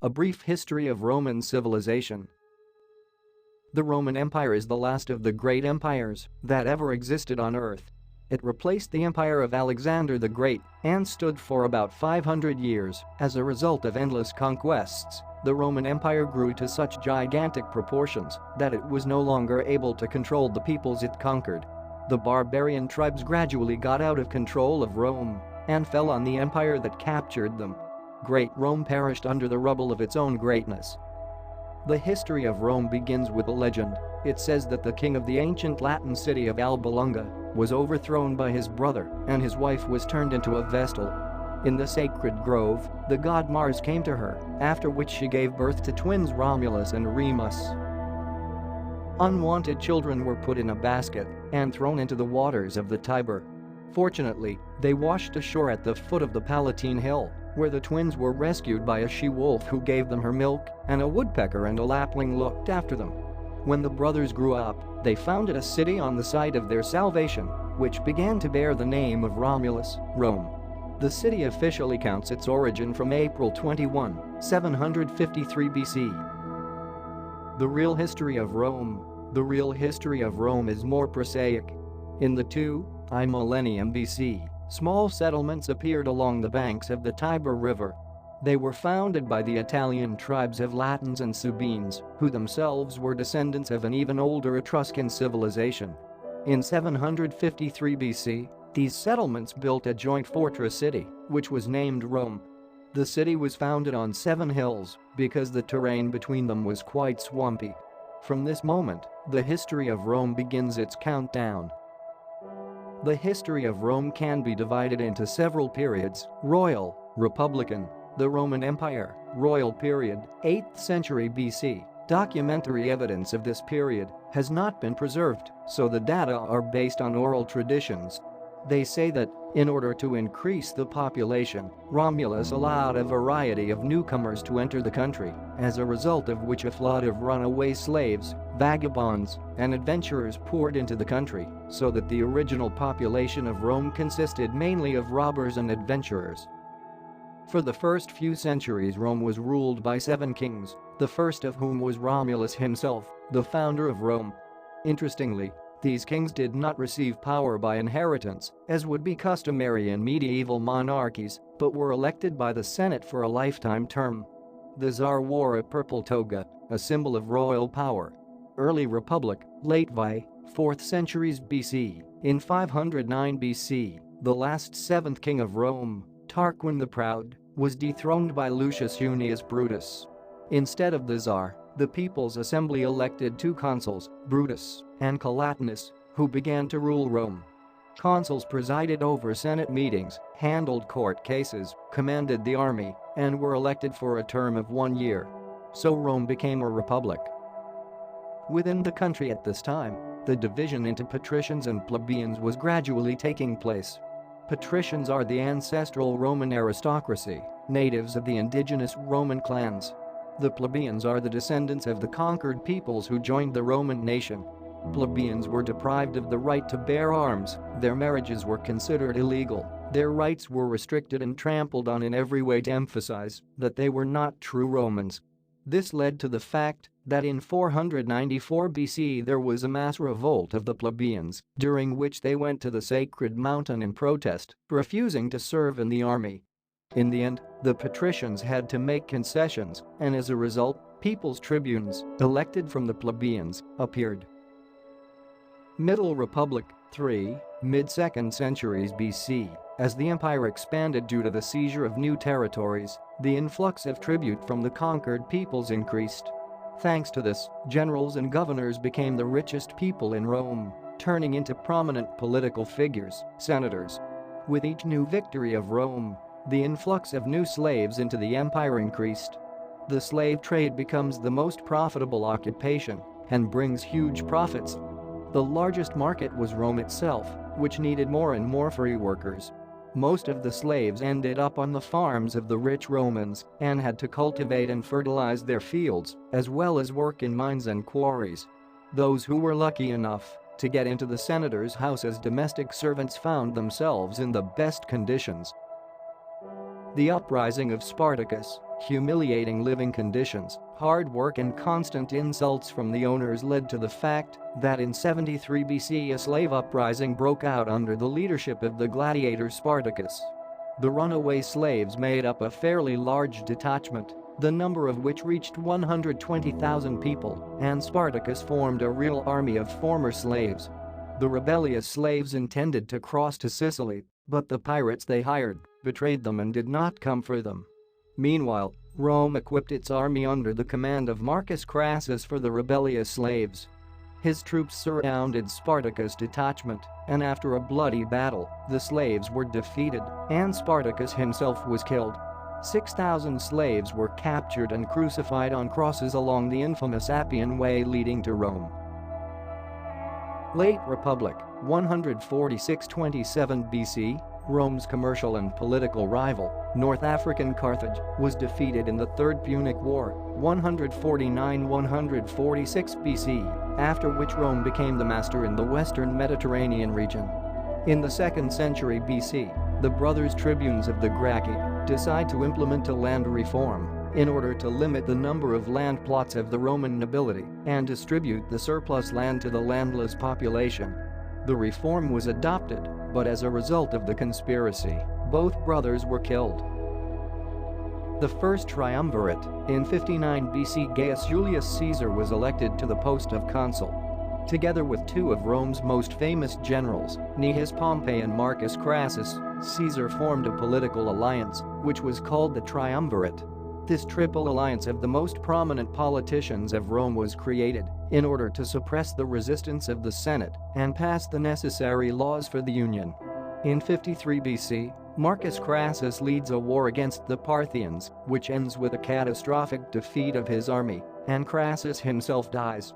A brief history of Roman civilization. The Roman Empire is the last of the great empires that ever existed on Earth. It replaced the empire of Alexander the Great and stood for about 500 years. As a result of endless conquests, the Roman Empire grew to such gigantic proportions that it was no longer able to control the peoples it conquered. The barbarian tribes gradually got out of control of Rome and fell on the empire that captured them. Great Rome perished under the rubble of its own greatness. The history of Rome begins with a legend. It says that the king of the ancient Latin city of Alba Longa was overthrown by his brother and his wife was turned into a vestal. In the sacred grove, the god Mars came to her, after which she gave birth to twins Romulus and Remus. Unwanted children were put in a basket and thrown into the waters of the Tiber. Fortunately, they washed ashore at the foot of the Palatine Hill, where the twins were rescued by a she-wolf who gave them her milk, and a woodpecker and a lapwing looked after them. When the brothers grew up, they founded a city on the site of their salvation, which began to bear the name of Romulus, Rome. The city officially counts its origin from April 21, 753 BC. The real history of Rome. The real history of Rome is more prosaic. In the 2nd millennium BC, small settlements appeared along the banks of the Tiber River. They were founded by the Italian tribes of Latins and Sabines, who themselves were descendants of an even older Etruscan civilization. In 753 BC, these settlements built a joint fortress city, which was named Rome. The city was founded on 7 hills because the terrain between them was quite swampy. From this moment, the history of Rome begins its countdown. The history of Rome can be divided into several periods: royal, republican, the Roman Empire, royal period, 8th century BC. Documentary evidence of this period has not been preserved, so the data are based on oral traditions. They say that, in order to increase the population, Romulus allowed a variety of newcomers to enter the country, as a result of which a flood of runaway slaves, vagabonds, and adventurers poured into the country, so that the original population of Rome consisted mainly of robbers and adventurers. For the first few centuries, Rome was ruled by 7 kings, the first of whom was Romulus himself, the founder of Rome. Interestingly, these kings did not receive power by inheritance, as would be customary in medieval monarchies, but were elected by the Senate for a lifetime term. The Tsar wore a purple toga, a symbol of royal power. Early Republic, late Vi, 4th centuries BC. In 509 BC, the last 7th king of Rome, Tarquin the Proud, was dethroned by Lucius Junius Brutus. Instead of the Tsar, the People's Assembly elected 2 consuls, Brutus and Collatinus, who began to rule Rome. Consuls presided over Senate meetings, handled court cases, commanded the army, and were elected for a term of 1 year. So Rome became a republic. Within the country at this time, the division into patricians and plebeians was gradually taking place. Patricians are the ancestral Roman aristocracy, natives of the indigenous Roman clans. The plebeians are the descendants of the conquered peoples who joined the Roman nation. Plebeians were deprived of the right to bear arms, their marriages were considered illegal, their rights were restricted and trampled on in every way to emphasize that they were not true Romans. This led to the fact that in 494 BC there was a mass revolt of the plebeians, during which they went to the sacred mountain in protest, refusing to serve in the army. In the end, the patricians had to make concessions, and as a result, people's tribunes, elected from the plebeians, appeared. Middle Republic, 3, mid-2nd centuries BC. As the empire expanded due to the seizure of new territories, the influx of tribute from the conquered peoples increased. Thanks to this, generals and governors became the richest people in Rome, turning into prominent political figures, senators. With each new victory of Rome, the influx of new slaves into the empire increased. The slave trade becomes the most profitable occupation and brings huge profits. The largest market was Rome itself, which needed more and more free workers. Most of the slaves ended up on the farms of the rich Romans and had to cultivate and fertilize their fields, as well as work in mines and quarries. Those who were lucky enough to get into the senator's house as domestic servants found themselves in the best conditions. The uprising of Spartacus. Humiliating living conditions, hard work and constant insults from the owners led to the fact that in 73 BC a slave uprising broke out under the leadership of the gladiator Spartacus. The runaway slaves made up a fairly large detachment, the number of which reached 120,000 people, and Spartacus formed a real army of former slaves. The rebellious slaves intended to cross to Sicily, but the pirates they hired betrayed them and did not come for them. Meanwhile, Rome equipped its army under the command of Marcus Crassus for the rebellious slaves. His troops surrounded Spartacus' detachment, and after a bloody battle, the slaves were defeated, and Spartacus himself was killed. 6,000 slaves were captured and crucified on crosses along the infamous Appian Way leading to Rome. Late Republic, 146–27 BC, Rome's commercial and political rival, North African Carthage, was defeated in the Third Punic War, 149–146 BC, after which Rome became the master in the western Mediterranean region. In the 2nd century BC, the brothers tribunes of the Gracchi decide to implement a land reform in order to limit the number of land plots of the Roman nobility and distribute the surplus land to the landless population. The reform was adopted, but as a result of the conspiracy, both brothers were killed. The first triumvirate, in 59 BC, Gaius Julius Caesar was elected to the post of consul. Together with two of Rome's most famous generals, Cnaeus Pompey and Marcus Crassus, Caesar formed a political alliance, which was called the Triumvirate. This triple alliance of the most prominent politicians of Rome was created in order to suppress the resistance of the Senate and pass the necessary laws for the Union. In 53 BC, Marcus Crassus leads a war against the Parthians, which ends with a catastrophic defeat of his army, and Crassus himself dies.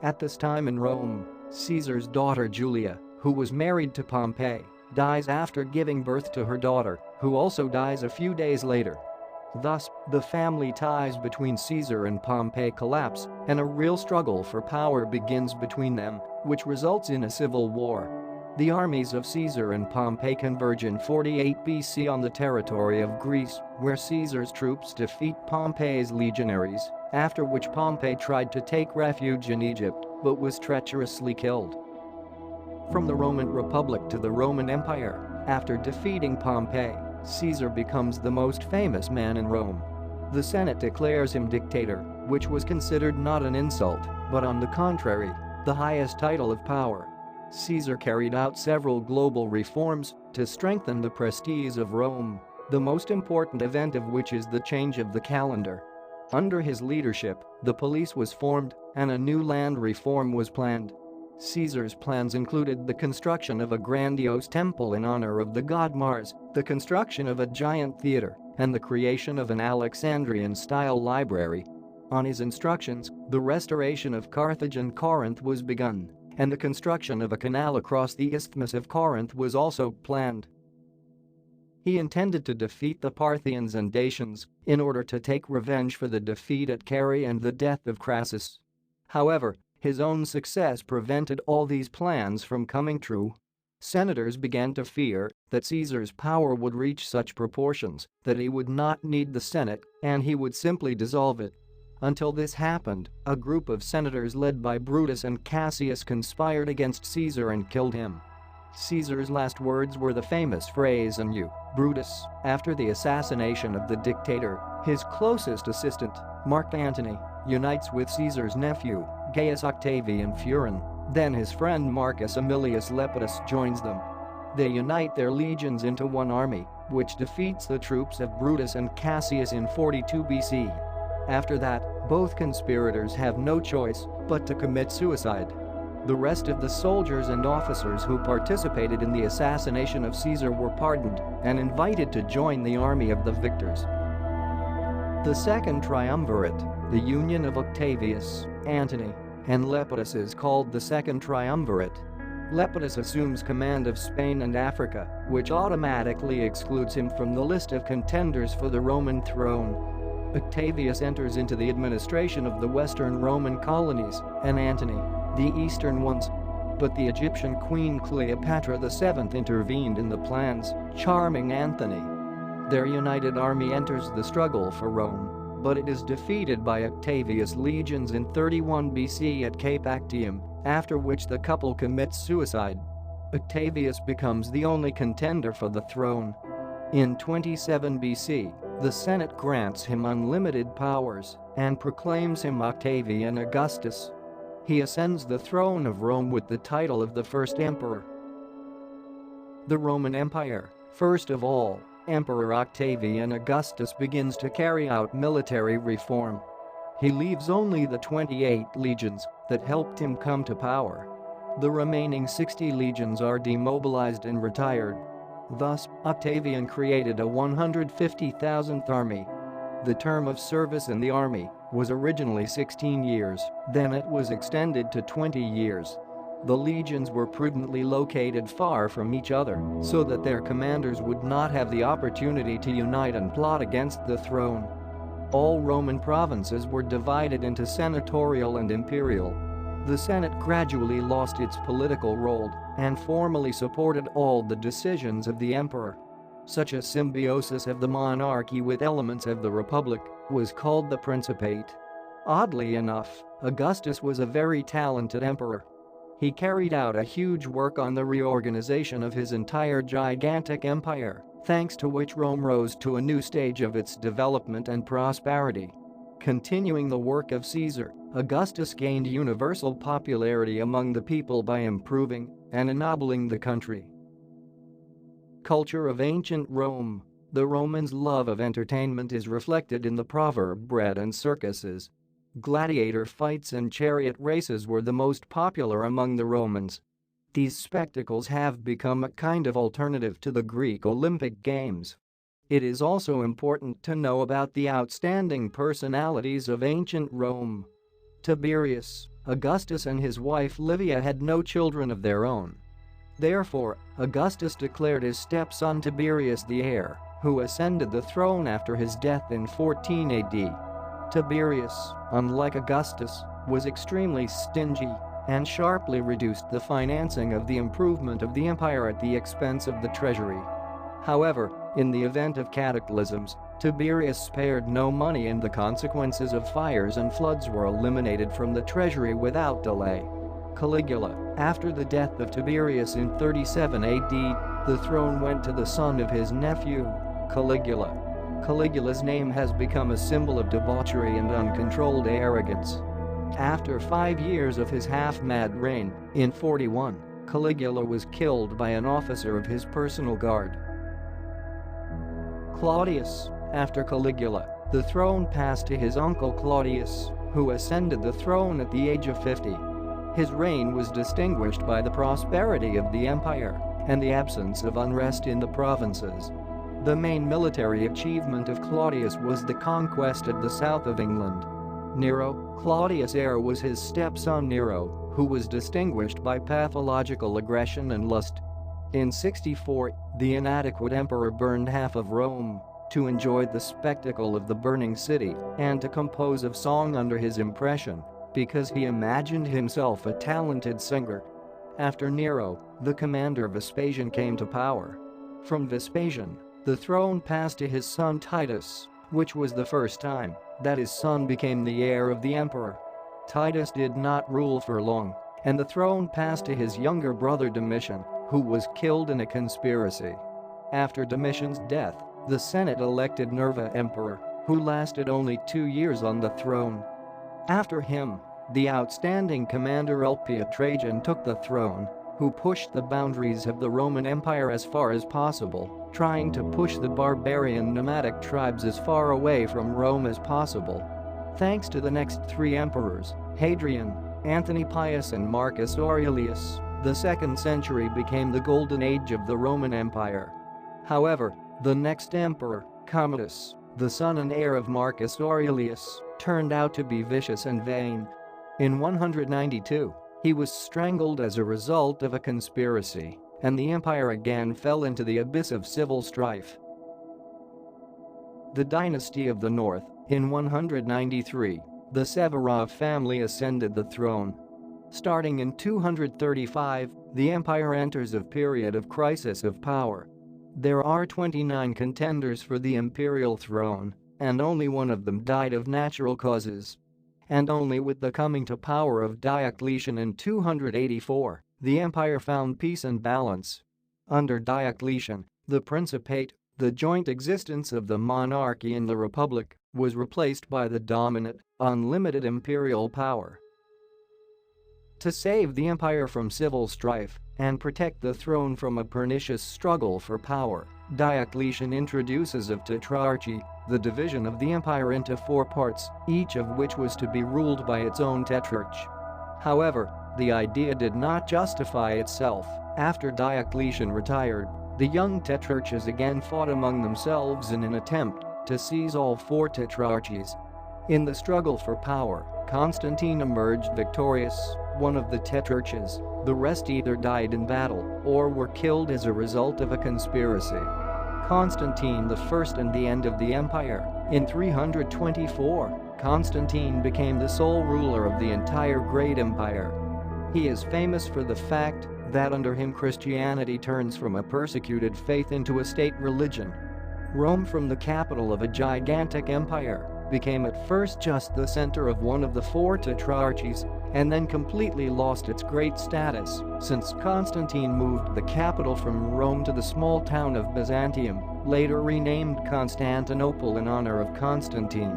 At this time in Rome, Caesar's daughter Julia, who was married to Pompey, dies after giving birth to her daughter, who also dies a few days later. Thus, the family ties between Caesar and Pompey collapse, and a real struggle for power begins between them, which results in a civil war. The armies of Caesar and Pompey converge in 48 BC on the territory of Greece, where Caesar's troops defeat Pompey's legionaries, after which Pompey tried to take refuge in Egypt, but was treacherously killed. From the Roman Republic to the Roman Empire, after defeating Pompey, Caesar becomes the most famous man in Rome. The Senate declares him dictator, which was considered not an insult, but on the contrary, the highest title of power. Caesar carried out several global reforms to strengthen the prestige of Rome, the most important event of which is the change of the calendar. Under his leadership, the police was formed and a new land reform was planned. Caesar's plans included the construction of a grandiose temple in honor of the god Mars, the construction of a giant theater, and the creation of an Alexandrian-style library. On his instructions, the restoration of Carthage and Corinth was begun, and the construction of a canal across the Isthmus of Corinth was also planned. He intended to defeat the Parthians and Dacians in order to take revenge for the defeat at Carrhae and the death of Crassus. However, his own success prevented all these plans from coming true. Senators began to fear that Caesar's power would reach such proportions that he would not need the Senate and he would simply dissolve it. Until this happened, a group of senators led by Brutus and Cassius conspired against Caesar and killed him. Caesar's last words were the famous phrase "And you, Brutus." After the assassination of the dictator, his closest assistant, Mark Antony, unites with Caesar's nephew, Gaius Octavian Furin. Then his friend Marcus Aemilius Lepidus joins them. They unite their legions into one army, which defeats the troops of Brutus and Cassius in 42 BC. After that, both conspirators have no choice but to commit suicide. The rest of the soldiers and officers who participated in the assassination of Caesar were pardoned and invited to join the army of the victors. The second triumvirate, the union of Octavius, Antony, and Lepidus, is called the Second Triumvirate. Lepidus assumes command of Spain and Africa, which automatically excludes him from the list of contenders for the Roman throne. Octavius enters into the administration of the Western Roman colonies, and Antony, the Eastern ones. But the Egyptian queen Cleopatra VII intervened in the plans, charming Antony. Their united army enters the struggle for Rome, but it is defeated by Octavius' legions in 31 BC at Cape Actium, after which the couple commits suicide. Octavius becomes the only contender for the throne. In 27 BC, the Senate grants him unlimited powers and proclaims him Octavian Augustus. He ascends the throne of Rome with the title of the first emperor. The Roman Empire. First of all, Emperor Octavian Augustus begins to carry out military reform. He leaves only the 28 legions that helped him come to power. The remaining 60 legions are demobilized and retired. Thus, Octavian created a 150,000th army. The term of service in the army was originally 16 years, then it was extended to 20 years. The legions were prudently located far from each other so that their commanders would not have the opportunity to unite and plot against the throne. All Roman provinces were divided into senatorial and imperial. The Senate gradually lost its political role and formally supported all the decisions of the emperor. Such a symbiosis of the monarchy with elements of the republic was called the Principate. Oddly enough, Augustus was a very talented emperor. He carried out a huge work on the reorganization of his entire gigantic empire, thanks to which Rome rose to a new stage of its development and prosperity. Continuing the work of Caesar, Augustus gained universal popularity among the people by improving and ennobling the country. Culture of ancient Rome. The Romans' love of entertainment is reflected in the proverb bread and circuses. Gladiator fights and chariot races were the most popular among the Romans. These spectacles have become a kind of alternative to the Greek Olympic Games. It is also important to know about the outstanding personalities of ancient Rome. Tiberius, Augustus and his wife Livia had no children of their own. Therefore, Augustus declared his stepson Tiberius the heir, who ascended the throne after his death in 14 AD. Tiberius, unlike Augustus, was extremely stingy and sharply reduced the financing of the improvement of the empire at the expense of the treasury. However, in the event of cataclysms, Tiberius spared no money and the consequences of fires and floods were eliminated from the treasury without delay. Caligula. After the death of Tiberius in 37 AD, the throne went to the son of his nephew, Caligula. Caligula's name has become a symbol of debauchery and uncontrolled arrogance. After 5 years of his half-mad reign, in 41, Caligula was killed by an officer of his personal guard. Claudius. After Caligula, the throne passed to his uncle Claudius, who ascended the throne at the age of 50. His reign was distinguished by the prosperity of the empire and the absence of unrest in the provinces. The main military achievement of Claudius was the conquest of the south of England. Nero, Claudius' heir, was his stepson Nero, who was distinguished by pathological aggression and lust. In 64, the inadequate emperor burned half of Rome to enjoy the spectacle of the burning city and to compose a song under his impression, because he imagined himself a talented singer. After Nero, the commander Vespasian came to power. From Vespasian, the throne passed to his son Titus, which was the first time that his son became the heir of the emperor. Titus did not rule for long, and the throne passed to his younger brother Domitian, who was killed in a conspiracy. After Domitian's death, the Senate elected Nerva emperor, who lasted only 2 years on the throne. After him, the outstanding commander Ulpius Trajan took the throne, who pushed the boundaries of the Roman Empire as far as possible, trying to push the barbarian nomadic tribes as far away from Rome as possible. Thanks to the next 3 emperors, Hadrian, Anthony Pius and Marcus Aurelius, the 2nd century became the golden age of the Roman Empire. However, the next emperor, Commodus, the son and heir of Marcus Aurelius, turned out to be vicious and vain. In 192, he was strangled as a result of a conspiracy, and the empire again fell into the abyss of civil strife. The dynasty of the North. In 193, the Severov family ascended the throne. Starting in 235, the empire enters a period of crisis of power. There are 29 contenders for the imperial throne, and only one of them died of natural causes. And only with the coming to power of Diocletian in 284, the empire found peace and balance. Under Diocletian, the Principate, the joint existence of the monarchy and the republic, was replaced by the dominant, unlimited imperial power. To save the empire from civil strife and protect the throne from a pernicious struggle for power, Diocletian introduces a tetrarchy, the division of the empire into 4 parts, each of which was to be ruled by its own tetrarch. However, the idea did not justify itself. After Diocletian retired, the young tetrarchs again fought among themselves in an attempt to seize all 4 tetrarchies. In the struggle for power, Constantine emerged victorious, one of the tetrarchs. The rest either died in battle or were killed as a result of a conspiracy. Constantine I and the end of the empire. In 324, Constantine became the sole ruler of the entire great empire. He is famous for the fact that under him Christianity turns from a persecuted faith into a state religion. Rome, from the capital of a gigantic empire, became at first just the center of one of the 4 tetrarchies, and then completely lost its great status since Constantine moved the capital from Rome to the small town of Byzantium, later renamed Constantinople in honor of Constantine.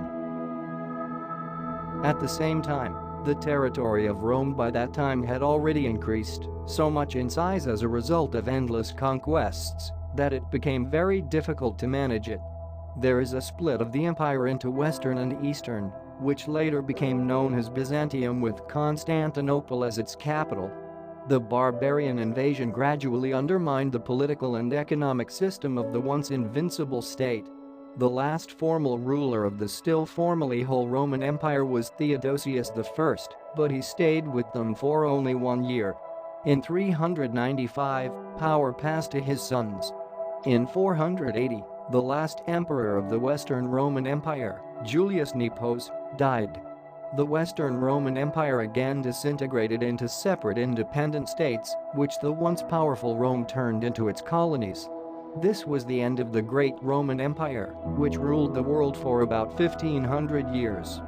At the same time, the territory of Rome by that time had already increased so much in size as a result of endless conquests that it became very difficult to manage it. There is a split of the empire into Western and Eastern, which later became known as Byzantium, with Constantinople as its capital. The barbarian invasion gradually undermined the political and economic system of the once invincible state. The last formal ruler of the still formally whole Roman Empire was Theodosius I, but he stayed with them for only 1 year. In 395, power passed to his sons. In 480, the last emperor of the Western Roman Empire, Julius Nepos, died. The Western Roman Empire again disintegrated into separate independent states, which the once powerful Rome turned into its colonies. This was the end of the Great Roman Empire, which ruled the world for about 1500 years.